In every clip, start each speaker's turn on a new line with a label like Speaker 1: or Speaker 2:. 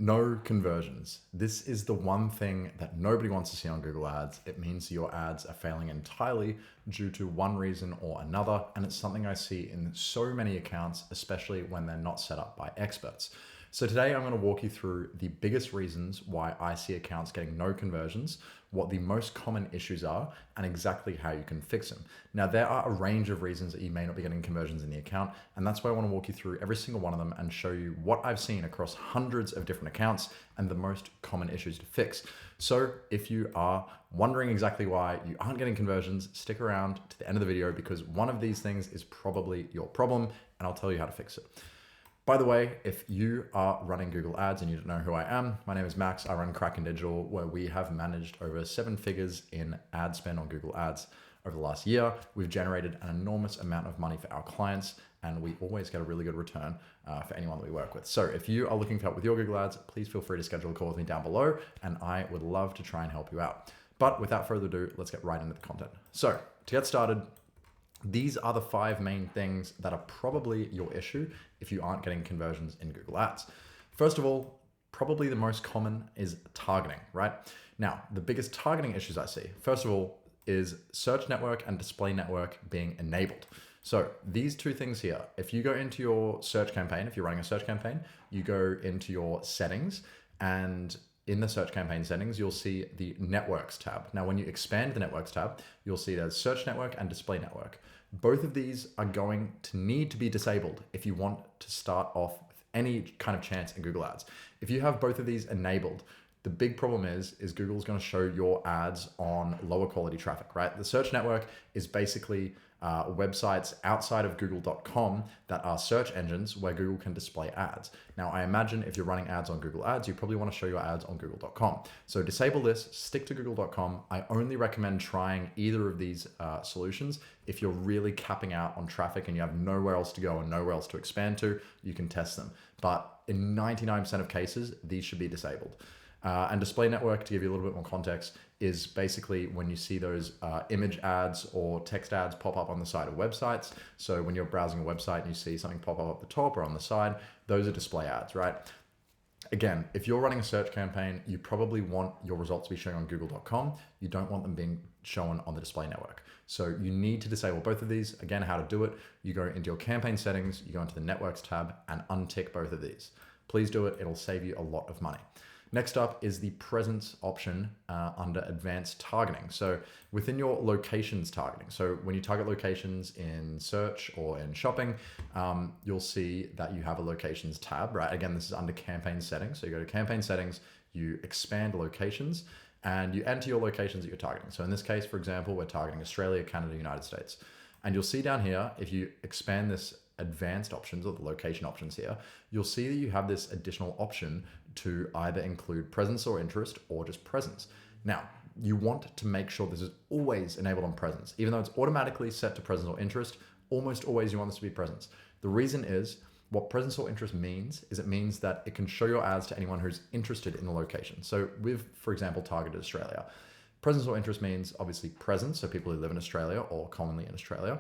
Speaker 1: No conversions. This is the one thing that nobody wants to see on Google Ads. It means your ads are failing entirely due to one reason or another. And it's something I see in so many accounts, especially when they're not set up by experts. So today I'm going to walk you through the biggest reasons why I see accounts getting no conversions, what the most common issues are, and exactly how you can fix them. Now, there are a range of reasons that you may not be getting conversions in the account, and that's why I want to walk you through every single one of them and show you what I've seen across hundreds of different accounts and the most common issues to fix. So if you are wondering exactly why you aren't getting conversions, stick around to the end of the video because one of these things is probably your problem, and I'll tell you how to fix it. By the way, if you are running Google Ads and you don't know who I am, my name is Max. I run Kraken Digital, where we have managed over 7 figures in ad spend on Google Ads over the last year. We've generated an enormous amount of money for our clients, and we always get a really good return for anyone that we work with. So if you are looking for help with your Google Ads, please feel free to schedule a call with me down below, and I would love to try and help you out. But without further ado, let's get right into the content. So to get started, these are the 5 main things that are probably your issue if you aren't getting conversions in Google Ads. First of all, probably the most common is targeting, right? Now, the biggest targeting issues I see, first of all, is search network and display network being enabled. So these 2 things here, if you go into your search campaign, if you're running a search campaign, you go into your settings, and in the search campaign settings, you'll see the networks tab. Now, when you expand the networks tab, you'll see there's search network and display network. Both of these are going to need to be disabled if you want to start off with any kind of chance in Google Ads. If you have both of these enabled, the big problem is Google's going to show your ads on lower quality traffic, right? The search network is basically websites outside of google.com that are search engines where Google can display ads. Now, I imagine if you're running ads on Google Ads, you probably want to show your ads on google.com. So disable this, stick to google.com. I only recommend trying either of these solutions. If you're really capping out on traffic and you have nowhere else to go and nowhere else to expand to, you can test them. But in 99% of cases, these should be disabled. And display network, to give you a little bit more context, is basically when you see those image ads or text ads pop up on the side of websites. So when you're browsing a website and you see something pop up the top or on the side, those are display ads, right? Again, if you're running a search campaign, you probably want your results to be shown on google.com. You don't want them being shown on the display network. So you need to disable both of these. Again, how to do it, you go into your campaign settings, you go into the networks tab and untick both of these. Please do it. It'll save you a lot of money. Next up is the presence option under advanced targeting. So within your locations targeting, so when you target locations in search or in shopping, you'll see that you have a locations tab, right? Again, this is under campaign settings. So you go to campaign settings, you expand locations, and you enter your locations that you're targeting. So in this case, for example, we're targeting Australia, Canada, United States. And you'll see down here, if you expand this advanced options or the location options here, you'll see that you have this additional option to either include presence or interest or just presence. Now, you want to make sure this is always enabled on presence. Even though it's automatically set to presence or interest, almost always you want this to be presence. The reason is what presence or interest means is it means that it can show your ads to anyone who's interested in the location. So we've, for example, targeted Australia. Presence or interest means obviously presence, so people who live in Australia or commonly in Australia.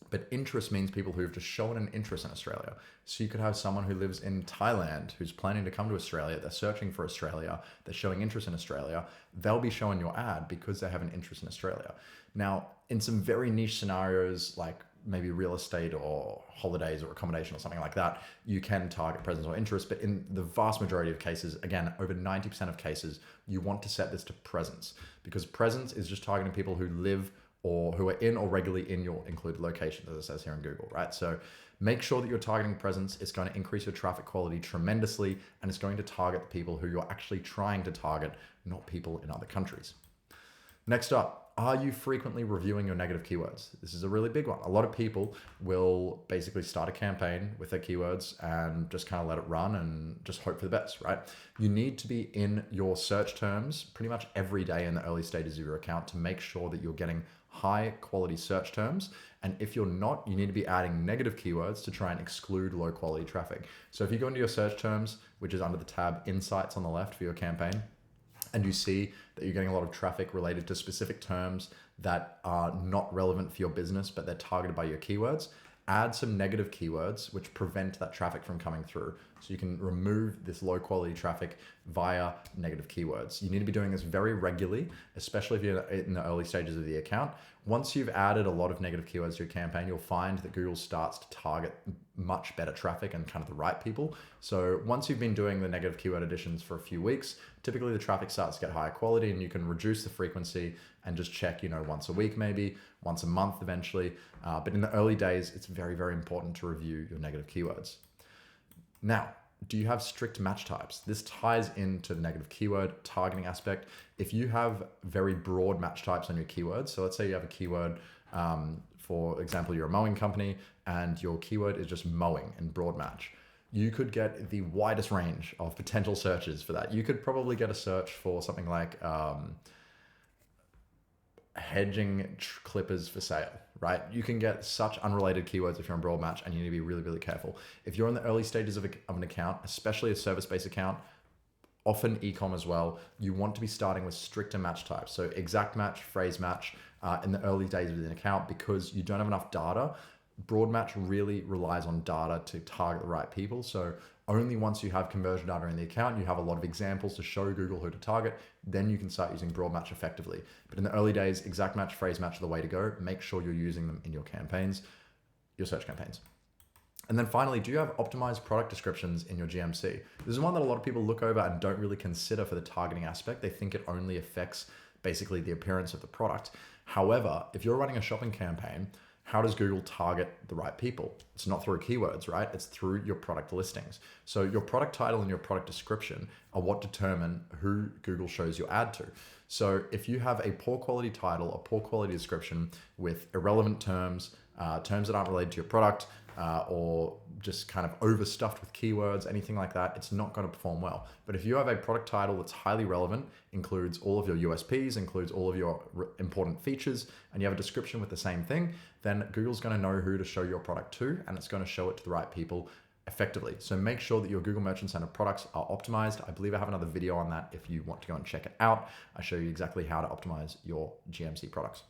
Speaker 1: But interest means people who have just shown an interest in Australia. So you could have someone who lives in Thailand who's planning to come to Australia. They're searching for Australia. They're showing interest in Australia. They'll be showing your ad because they have an interest in Australia. Now, in some very niche scenarios, like maybe real estate or holidays or accommodation or something like that, you can target presence or interest. But in the vast majority of cases, again, over 90% of cases, you want to set this to presence because presence is just targeting people who live or who are in or regularly in your included locations, as it says here in Google, right? So make sure that you're targeting presence. It's going to increase your traffic quality tremendously, and it's going to target the people who you're actually trying to target, not people in other countries. Next up, are you frequently reviewing your negative keywords? This is a really big one. A lot of people will basically start a campaign with their keywords and just kind of let it run and just hope for the best, right? You need to be in your search terms pretty much every day in the early stages of your account to make sure that you're getting high quality search terms. And if you're not, you need to be adding negative keywords to try and exclude low quality traffic. So if you go into your search terms, which is under the tab Insights on the left for your campaign, and you see that you're getting a lot of traffic related to specific terms that are not relevant for your business, but they're targeted by your keywords, add some negative keywords which prevent that traffic from coming through. So you can remove this low quality traffic via negative keywords. You need to be doing this very regularly, especially if you're in the early stages of the account. Once you've added a lot of negative keywords to your campaign, you'll find that Google starts to target much better traffic and kind of the right people. So once you've been doing the negative keyword additions for a few weeks, typically the traffic starts to get higher quality, and you can reduce the frequency and just check, once a week, maybe once a month eventually. But in the early days, it's very, very important to review your negative keywords. Now, do you have strict match types? This ties into the negative keyword targeting aspect. If you have very broad match types on your keywords, so let's say you have a keyword, for example, you're a mowing company and your keyword is just mowing in broad match, you could get the widest range of potential searches for that. You could probably get a search for something like hedging clippers for sale, right? You can get such unrelated keywords if you're on broad match, and you need to be really, really careful. If you're in the early stages of an account, especially a service-based account, often e-com as well, you want to be starting with stricter match types. So exact match, phrase match in the early days of an account, because you don't have enough data. Broad match really relies on data to target the right people. So only once you have conversion data in the account, you have a lot of examples to show Google who to target, then you can start using broad match effectively. But in the early days, exact match, phrase match are the way to go. Make sure you're using them in your campaigns, your search campaigns. And then finally, do you have optimized product descriptions in your GMC? This is one that a lot of people look over and don't really consider for the targeting aspect. They think it only affects basically the appearance of the product. However, if you're running a shopping campaign, how does Google target the right people? It's not through keywords, right? It's through your product listings. So your product title and your product description are what determine who Google shows your ad to. So if you have a poor quality title, a poor quality description with irrelevant terms, terms that aren't related to your product, or just kind of overstuffed with keywords, anything like that, it's not going to perform well. But if you have a product title that's highly relevant, includes all of your USPs, includes all of your important features, and you have a description with the same thing, then Google's going to know who to show your product to, and it's going to show it to the right people effectively. So make sure that your Google Merchant Center products are optimized. I believe I have another video on that if you want to go and check it out. I show you exactly how to optimize your GMC products.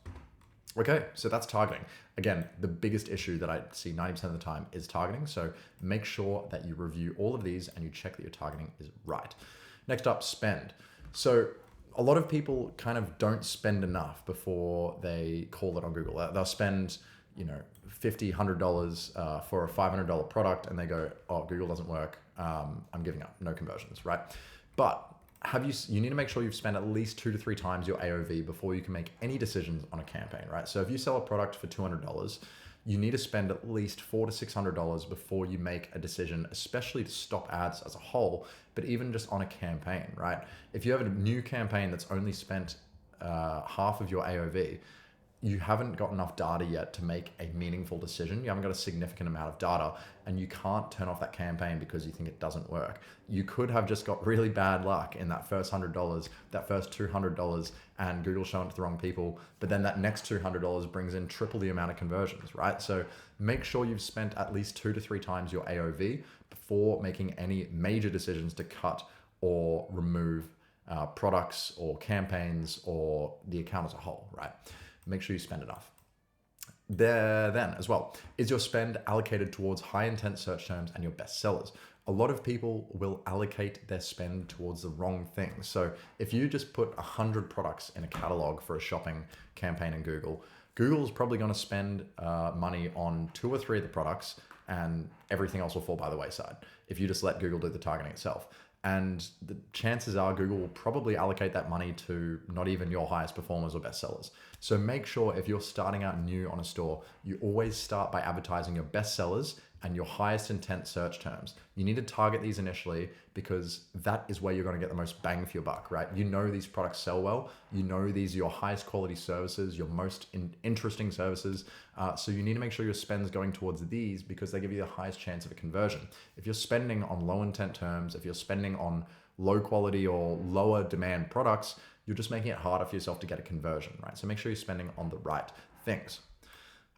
Speaker 1: Okay, so that's targeting. Again, the biggest issue that I see 90% of the time is targeting. So make sure that you review all of these and you check that your targeting is right. Next up, spend. So a lot of people kind of don't spend enough before they call it on Google. They'll spend, $50, $100 for a $500 product, and they go, oh, Google doesn't work. I'm giving up, no conversions, right? But you need to make sure you've spent at least 2 to 3 times your AOV before you can make any decisions on a campaign, right? So if you sell a product for $200, you need to spend at least $400 to $600 before you make a decision, especially to stop ads as a whole, but even just on a campaign, right? If you have a new campaign that's only spent half of your AOV, you haven't got enough data yet to make a meaningful decision. You haven't got a significant amount of data, and you can't turn off that campaign because you think it doesn't work. You could have just got really bad luck in that first $100, that first $200, and Google showing it to the wrong people, but then that next $200 brings in triple the amount of conversions, right? So make sure you've spent at least 2 to 3 times your AOV before making any major decisions to cut or remove products or campaigns or the account as a whole, right? Make sure you spend enough. Then as well, is your spend allocated towards high intent search terms and your best sellers? A lot of people will allocate their spend towards the wrong things. So if you just put 100 products in a catalog for a shopping campaign in Google, Google's probably going to spend money on 2 or 3 of the products, and everything else will fall by the wayside if you just let Google do the targeting itself. And the chances are Google will probably allocate that money to not even your highest performers or best sellers. So make sure if you're starting out new on a store, you always start by advertising your best sellers and your highest intent search terms. You need to target these initially because that is where you're going to get the most bang for your buck, right? You know these products sell well. You know these are your highest quality services, your most interesting services. So you need to make sure your spend is going towards these because they give you the highest chance of a conversion. If you're spending on low intent terms, if you're spending on low quality or lower demand products, you're just making it harder for yourself to get a conversion, right? So make sure you're spending on the right things.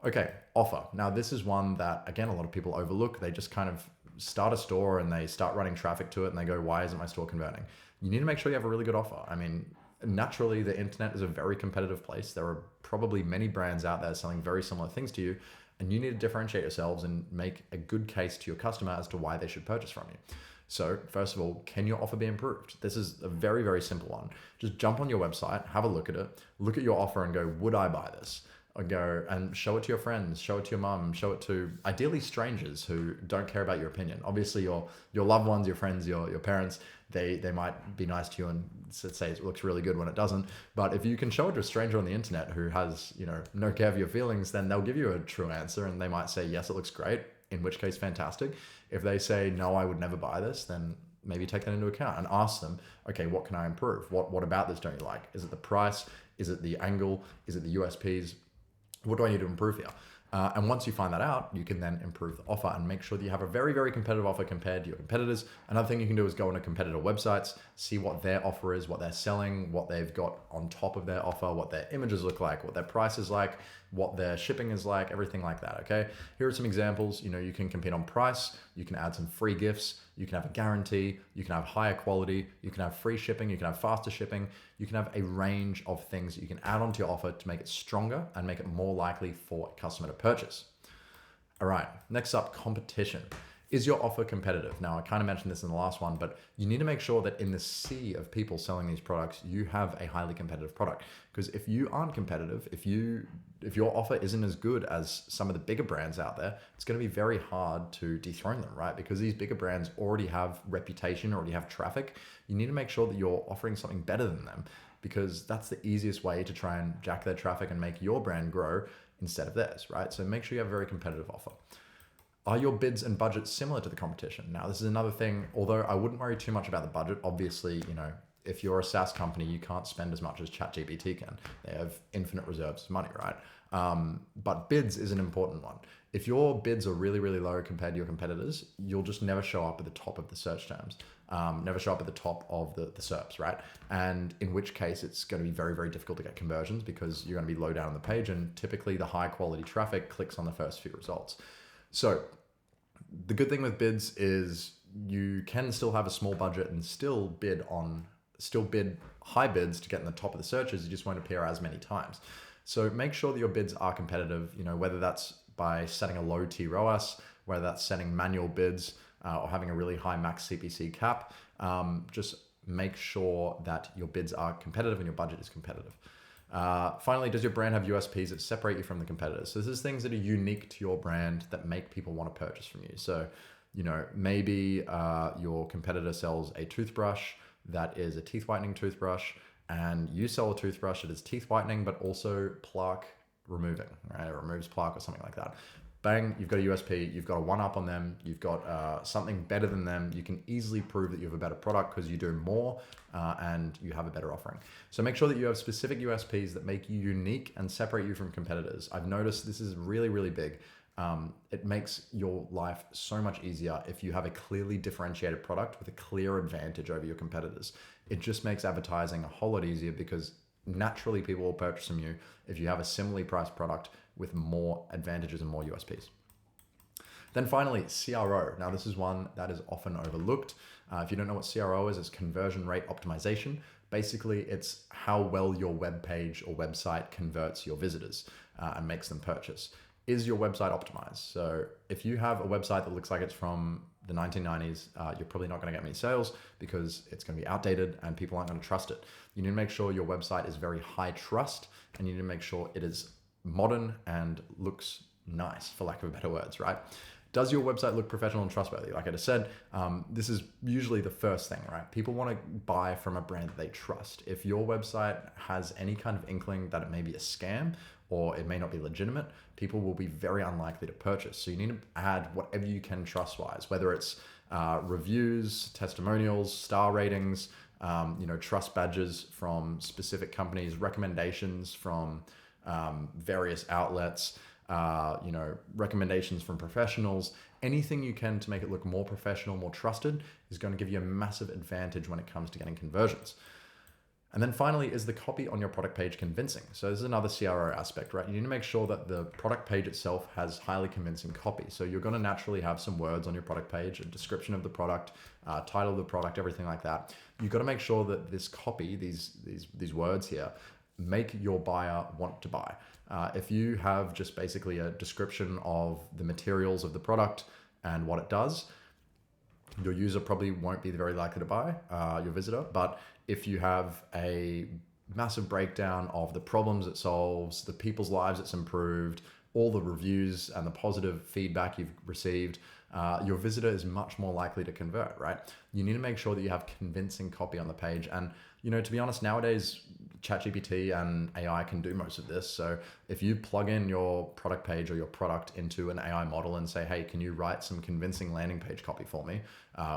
Speaker 1: Okay, offer. Now this is one that, again, a lot of people overlook. They just kind of start a store and they start running traffic to it and they go, why isn't my store converting? You need to make sure you have a really good offer. I mean, naturally the internet is a very competitive place. There are probably many brands out there selling very similar things to you. And you need to differentiate yourselves and make a good case to your customer as to why they should purchase from you. So first of all, can your offer be improved? This is a very, very simple one. Just jump on your website, have a look at it, look at your offer and go, would I buy this? Or go and show it to your friends, show it to your mum, show it to ideally strangers who don't care about your opinion. Obviously your loved ones, your friends, your parents, they might be nice to you and say it looks really good when it doesn't. But if you can show it to a stranger on the internet who has, no care for your feelings, then they'll give you a true answer and they might say, yes, it looks great, in which case, fantastic. If they say, no, I would never buy this, then maybe take that into account and ask them, okay, what can I improve? What about this don't you like? Is it the price? Is it the angle? Is it the USPs? What do I need to improve here? And once you find that out, you can then improve the offer and make sure that you have a very, very competitive offer compared to your competitors. Another thing you can do is go onto competitor websites, see what their offer is, what they're selling, what they've got on top of their offer, what their images look like, what their price is like, what their shipping is like, everything like that, okay? Here are some examples. You can compete on price, you can add some free gifts, you can have a guarantee, you can have higher quality, you can have free shipping, you can have faster shipping, you can have a range of things that you can add onto your offer to make it stronger and make it more likely for a customer to purchase. All right, next up, competition. Is your offer competitive? Now, I kind of mentioned this in the last one, but you need to make sure that in the sea of people selling these products, you have a highly competitive product. Because if you aren't competitive, if your offer isn't as good as some of the bigger brands out there, it's going to be very hard to dethrone them, right? Because these bigger brands already have reputation, already have traffic. You need to make sure that you're offering something better than them, because that's the easiest way to try and jack their traffic and make your brand grow instead of theirs, right? So make sure you have a very competitive offer. Are your bids and budgets similar to the competition? Now, this is another thing, although I wouldn't worry too much about the budget. Obviously, if you're a SaaS company, you can't spend as much as ChatGPT can. They have infinite reserves of money, right? But bids is an important one. If your bids are really, really low compared to your competitors, you'll just never show up at the top of the search terms, never show up at the top of the SERPs, right? And in which case it's going to be very, very difficult to get conversions because you're going to be low down on the page, and typically the high quality traffic clicks on the first few results. So the good thing with bids is you can still have a small budget and still bid high bids to get in the top of the searches. You just won't appear as many times. So make sure that your bids are competitive, whether that's by setting a low T ROAS, whether that's setting manual bids or having a really high max CPC cap. Just make sure that your bids are competitive and your budget is competitive. Finally, does your brand have USPs that separate you from the competitors? So this is things that are unique to your brand that make people want to purchase from you. So, maybe your competitor sells a toothbrush that is a teeth whitening toothbrush, and you sell a toothbrush that is teeth whitening, but also plaque removing, right? It removes plaque or something like that. Bang, you've got a USP, you've got a one up on them, you've got something better than them. You can easily prove that you have a better product because you do more and you have a better offering. So make sure that you have specific USPs that make you unique and separate you from competitors. I've noticed this is really, really big. It makes your life so much easier if you have a clearly differentiated product with a clear advantage over your competitors. It just makes advertising a whole lot easier because naturally people will purchase from you if you have a similarly priced product with more advantages and more USPs. Then finally, CRO. Now this is one that is often overlooked. If you don't know what CRO is, it's conversion rate optimization. Basically, it's how well your web page or website converts your visitors and makes them purchase. Is your website optimized? So if you have a website that looks like it's from the 1990s, you're probably not going to get many sales because it's going to be outdated and people aren't going to trust it. You need to make sure your website is very high trust, and you need to make sure it is modern and looks nice, for lack of better words, right? Does your website look professional and trustworthy? Like I just said, this is usually the first thing, right? People want to buy from a brand that they trust. If your website has any kind of inkling that it may be a scam or it may not be legitimate, people will be very unlikely to purchase. So you need to add whatever you can trust-wise, whether it's reviews, testimonials, star ratings, trust badges from specific companies, recommendations from various outlets, recommendations from professionals. Anything you can to make it look more professional, more trusted is going to give you a massive advantage when it comes to getting conversions. And then finally, is the copy on your product page convincing? So this is another CRO aspect, right? You need to make sure that the product page itself has highly convincing copy. So you're going to naturally have some words on your product page, a description of the product, title of the product, everything like that. You've got to make sure that this copy, these words here, make your buyer want to buy. If you have just basically a description of the materials of the product and what it does, your user probably won't be very likely to buy, your visitor. But if you have a massive breakdown of the problems it solves, the people's lives it's improved, all the reviews and the positive feedback you've received, your visitor is much more likely to convert, right? You need to make sure that you have convincing copy on the page. And, to be honest, nowadays, ChatGPT and AI can do most of this. So if you plug in your product page or your product into an AI model and say, hey, can you write some convincing landing page copy for me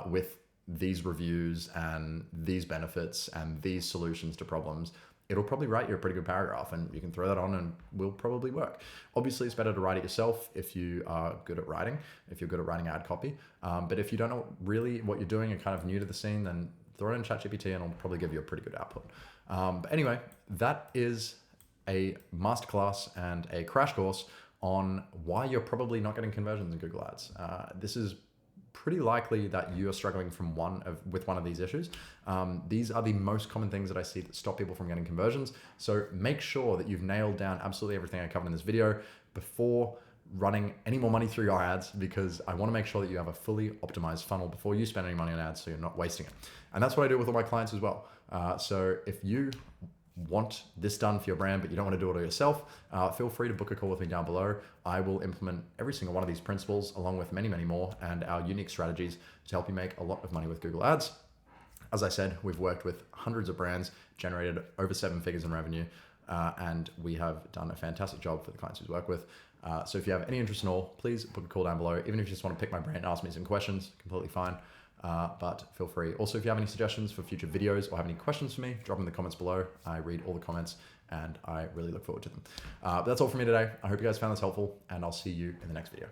Speaker 1: with these reviews and these benefits and these solutions to problems, it'll probably write you a pretty good paragraph, and you can throw that on and will probably work. Obviously, it's better to write it yourself if you are good at writing, if you're good at writing ad copy. But if you don't know really what you're doing and kind of new to the scene, then throw it in ChatGPT and it'll probably give you a pretty good output. But anyway, that is a masterclass and a crash course on why you're probably not getting conversions in Google Ads. This is pretty likely that you are struggling with one of these issues. These are the most common things that I see that stop people from getting conversions. So make sure that you've nailed down absolutely everything I covered in this video before running any more money through your ads, because I want to make sure that you have a fully optimized funnel before you spend any money on ads so you're not wasting it. And that's what I do with all my clients as well. So if you want this done for your brand, but you don't want to do it all yourself, feel free to book a call with me down below. I will implement every single one of these principles along with many, many more and our unique strategies to help you make a lot of money with Google Ads. As I said, we've worked with hundreds of brands, generated over 7 figures in revenue, and we have done a fantastic job for the clients we work with. So if you have any interest in all, please book a call down below. Even if you just want to pick my brain and ask me some questions, completely fine. But feel free. Also, if you have any suggestions for future videos or have any questions for me, drop them in the comments below. I read all the comments and I really look forward to them. But that's all from me today. I hope you guys found this helpful, and I'll see you in the next video.